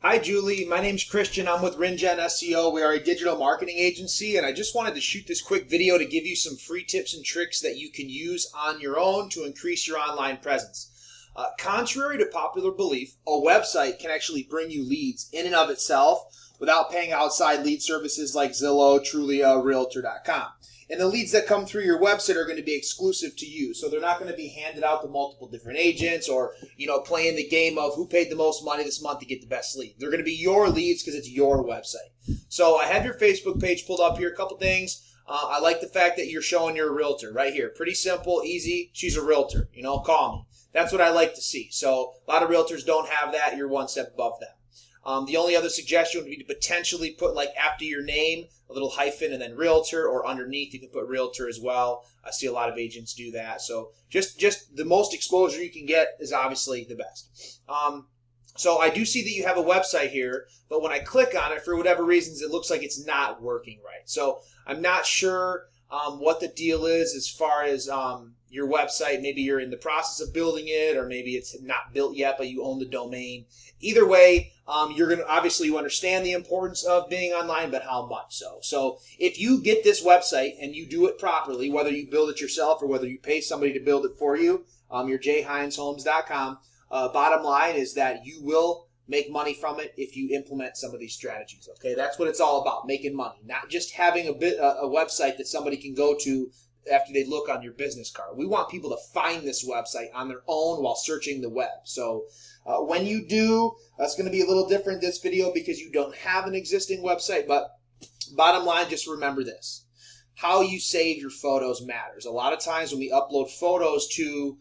Hi, Julie. My name's Christian. I'm with RinGen SEO. We are a digital marketing agency, and I just wanted to shoot this quick video to give you some free tips and tricks that you can use on your own to increase your online presence. Contrary to popular belief, a website can actually bring you leads in and of itself without paying outside lead services like Zillow, Trulia, Realtor.com. And the leads that come through your website are going to be exclusive to you. So they're not going to be handed out to multiple different agents or, playing the game of who paid the most money this month to get the best lead. They're going to be your leads because it's your website. So I have your Facebook page pulled up here. A couple things. I like the fact that you're showing you're a realtor right here. Pretty simple, easy. She's a realtor. Call me. That's what I like to see. So a lot of realtors don't have that. You're one step above them. The only other suggestion would be to potentially put, like, after your name, a little hyphen and then realtor, or underneath you can put realtor as well. I see a lot of agents do that. So just the most exposure you can get is obviously the best. So I do see that you have a website here, but when I click on it, for whatever reasons, it looks like it's not working right. So I'm not sure what the deal is as far as your website. Maybe you're in the process of building it, or maybe it's not built yet, but you own the domain. Either way, you're going to obviously you understand the importance of being online, but how much so? So if you get this website and you do it properly, whether you build it yourself or whether you pay somebody to build it for you, your jhineshomes.com, bottom line is that you will make money from it if you implement some of these strategies. Okay, that's what it's all about, making money, not just having a website that somebody can go to after they look on your business card. We want people to find this website on their own while searching the web. So when you do, that's going to be a little different this video because you don't have an existing website. But bottom line, just remember this. How you save your photos matters. A lot of times when we upload photos to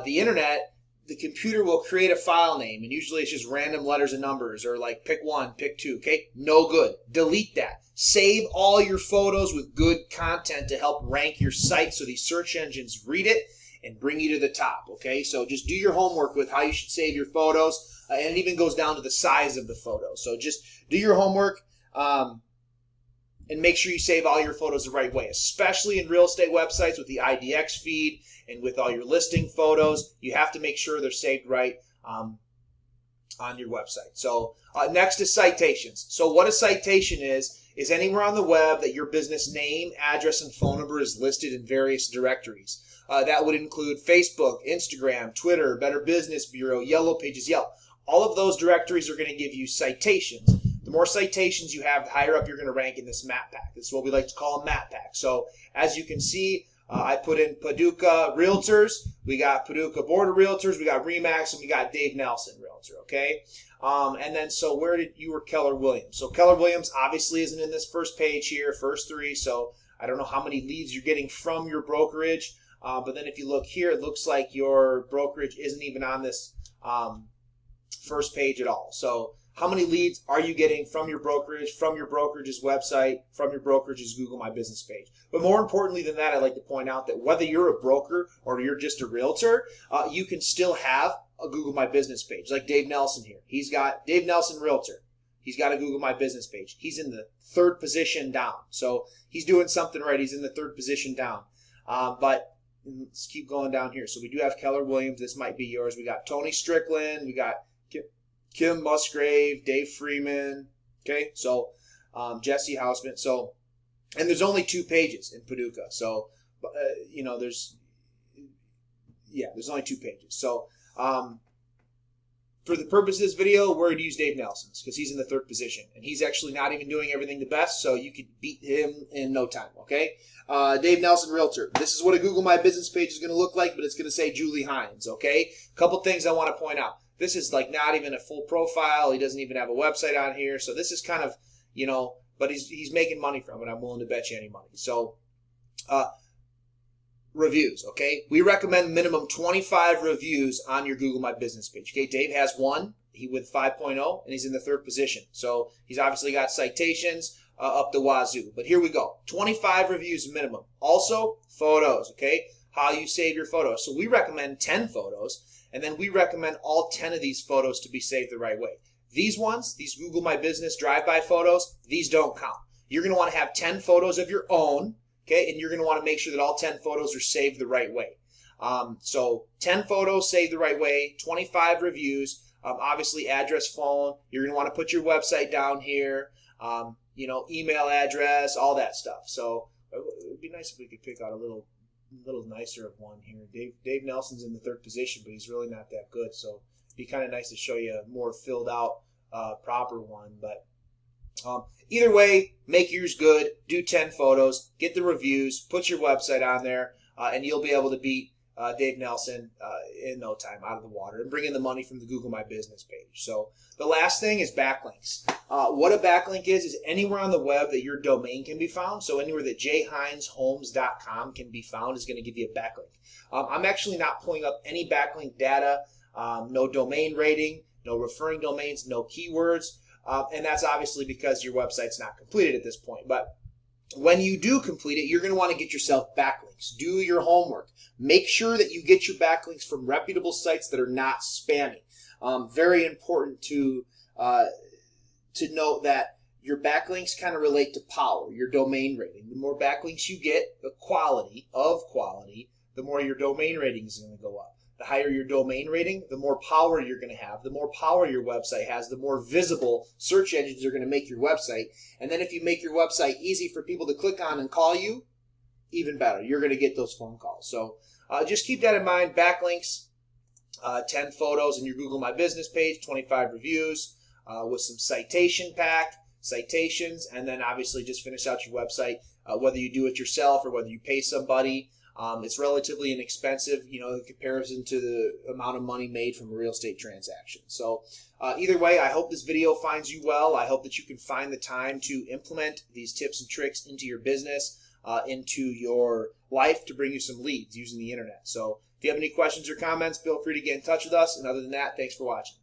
the internet, the computer will create a file name, and usually it's just random letters and numbers, or like pick one, pick two, okay? No good. Delete that. Save all your photos with good content to help rank your site so these search engines read it and bring you to the top, okay? So just do your homework with how you should save your photos, and it even goes down to the size of the photo. So just do your homework and make sure you save all your photos the right way, especially in real estate websites with the IDX feed and with all your listing photos. You have to make sure they're saved right on your website. So next is citations. So what a citation is anywhere on the web that your business name, address, and phone number is listed in various directories. That would include Facebook, Instagram, Twitter, Better Business Bureau, Yellow Pages, Yelp. All of those directories are going to give you citations. The more citations you have, the higher up you're going to rank in this map pack. This is what we like to call a map pack. So as you can see, I put in Paducah Realtors. We got Paducah Board of Realtors. We got Remax, and we got Dave Nelson Realtor, okay? And then, so where did you were Keller Williams? So Keller Williams obviously isn't in this first page here, first three. So I don't know how many leads you're getting from your brokerage. But then if you look here, it looks like your brokerage isn't even on this first page at all. So how many leads are you getting from your brokerage, from your brokerage's website, from your brokerage's Google My Business page? But more importantly than that, I'd like to point out that whether you're a broker or you're just a realtor, you can still have a Google My Business page. Like Dave Nelson here. He's got Dave Nelson Realtor. He's got a Google My Business page. He's in the third position down. So he's doing something right. He's in the third position down. But let's keep going down here. So we do have Keller Williams. This might be yours. We got Tony Strickland. We got Kim Musgrave, Dave Freeman, okay, so Jesse Hausman. So, and there's only 2 pages in Paducah. So, there's only 2 pages. So, for the purpose of this video, we're going to use Dave Nelson's because he's in the third position. And he's actually not even doing everything the best, so you could beat him in no time, okay? Dave Nelson Realtor. This is what a Google My Business page is going to look like, but it's going to say Julie Hines, okay? A couple things I want to point out. This is like not even a full profile. He doesn't even have a website on here. So this is kind of, but he's making money from it. I'm willing to bet you any money. So reviews, okay? We recommend minimum 25 reviews on your Google My Business page. Okay, Dave has 1. He with 5.0, and he's in the third position. So he's obviously got citations up the wazoo. But here we go. 25 reviews minimum. Also, photos, okay? How you save your photos. So we recommend 10 photos. And then we recommend all 10 of these photos to be saved the right way. These ones, these Google My Business drive-by photos, these don't count. You're going to want to have 10 photos of your own, okay? And you're going to want to make sure that all 10 photos are saved the right way. So 10 photos saved the right way, 25 reviews. Obviously, address, phone. You're going to want to put your website down here. Email address, all that stuff. So it would be nice if we could pick out a little nicer of one here. Dave Nelson's in the 3rd position, but he's really not that good. So it'd be kind of nice to show you a more filled out, proper one. But either way, make yours good. Do 10 photos, get the reviews, put your website on there, and you'll be able to beat Dave Nelson in no time out of the water and bring in the money from the Google My Business page. So the last thing is backlinks. What a backlink is anywhere on the web that your domain can be found. So anywhere that jhineshomes.com can be found is going to give you a backlink. I'm actually not pulling up any backlink data, no domain rating, no referring domains, no keywords. And that's obviously because your website's not completed at this point. But when you do complete it, you're going to want to get yourself backlinks. Do your homework. Make sure that you get your backlinks from reputable sites that are not spammy. Very important to note that your backlinks kind of relate to power, your domain rating. The more backlinks you get, the quality, the more your domain rating is going to go up. The higher your domain rating, the more power you're going to have. The more power your website has, the more visible search engines are going to make your website. And then if you make your website easy for people to click on and call you, even better. You're going to get those phone calls. So just keep that in mind. Backlinks, 10 photos in your Google My Business page, 25 reviews with some citation pack, citations, and then obviously just finish out your website, whether you do it yourself or whether you pay somebody. It's relatively inexpensive, in comparison to the amount of money made from a real estate transaction. So either way, I hope this video finds you well. I hope that you can find the time to implement these tips and tricks into your business, into your life to bring you some leads using the internet. So if you have any questions or comments, feel free to get in touch with us. And other than that, thanks for watching.